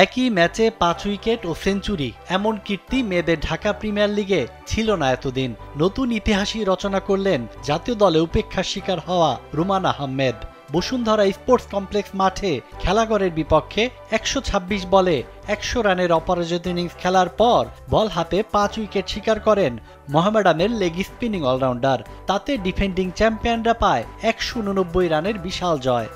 একই ম্যাচে 5 উইকেট ও সেঞ্চুরি, এমন কীর্তি মেয়েদের ঢাকা প্রিমিয়ার লিগে ছিল না এতদিন। নতুন ইতিহাসই রচনা করলেন জাতীয় দলে উপেক্ষার শিকার হওয়া রুমান আহমেদ। বসুন্ধরা স্পোর্টস কমপ্লেক্স মাঠে খেলাঘরের বিপক্ষে 126 বলে 100 রানের অপরাজিত ইনিংস খেলার পর বল হাতে 5 উইকেট শিকার করেন মোহামেডানের লেগ স্পিনিং অলরাউন্ডার। তাতে ডিফেন্ডিং চ্যাম্পিয়নরা পায় 189 রানের বিশাল জয়।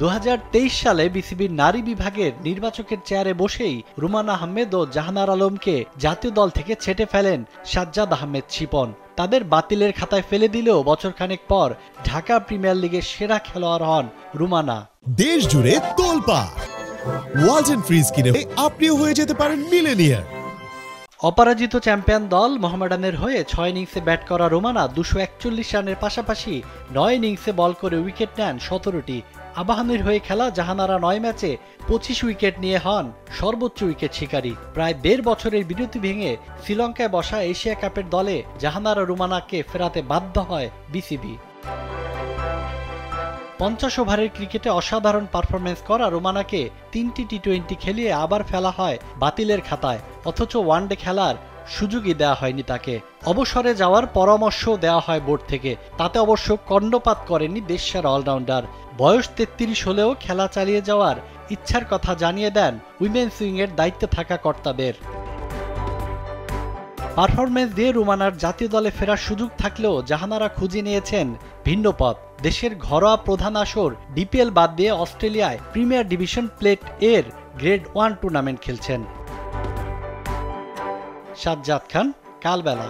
2023 সালে বিসিবির নারী বিভাগের নির্বাচকের চেয়ারে বসেই রুমান আহমেদ ও জাহানার আলমকে জাতীয় দল থেকে ছেঁটে ফেলেন সাজ্জাদ আহমেদ শিপন। তাদের বাতিলের খাতায় ফেলে দিলেও বছরখানেক পর ঢাকা প্রিমিয়ার লিগের সেরা খেলোয়াড় হন রুমানা। দেশ জুড়ে তোলপাড় ওয়ালটন ফ্রিজ কিনে আপনিও হয়ে যেতে পারেন মিলেনিয়ার। অপরাজিত চ্যাম্পিয়ন দল মোহামেডানের হয়ে 6 ইনিংসে ব্যাট করা রুমানা 241 রানের পাশাপাশি 9 ইনিংসে বল করে উইকেট নেন 17টি। আবাহনীর হয়ে খেলা জাহানারা 9 ম্যাচে 25 উইকেট নিয়ে হন সর্বোচ্চ উইকেট শিকারী। প্রায় 1.5 বছরের বিরতি ভেঙে শ্রীলঙ্কায় বসা এশিয়া কাপের দলে জাহানারা রুমানাকে ফেরাতে বাধ্য হয় বিসিবি। 50 ওভারের ক্রিকেটে অসাধারণ পারফরমেন্স করা রুমানাকে 3টি টি20 খেলিয়ে আবার ফেলা হয় বাতিলের খাতায়, অথচ ওয়ানডে খেলার সুযোগই দেওয়া হয়নি তাকে। অবসরে যাওয়ার পরামর্শ দেওয়া হয় বোর্ড থেকে, তাতে অবশ্য কর্ণপাত করেনি দেশসেরা অলরাউন্ডার। বয়স 33 হলেও খেলা চালিয়ে যাওয়ার ইচ্ছার কথা জানিয়ে দেন উইমেন্স উইংয়ের দায়িত্বে থাকা কর্তাদের। পারফরমেন্স দিয়ে রুমানার জাতীয় দলে ফেরার সুযোগ থাকলেও জাহানারা খুঁজে নিয়েছেন ভিন্ন পথ। দেশের ঘরোয়া প্রধান আসর ডিপিএল বাদ দিয়ে অস্ট্রেলিয়ায় প্রিমিয়ার ডিভিশন প্লেট এর গ্রেড 1 টুর্নামেন্ট খেলছেন। সাজ্জাদ খান, কালবেলা।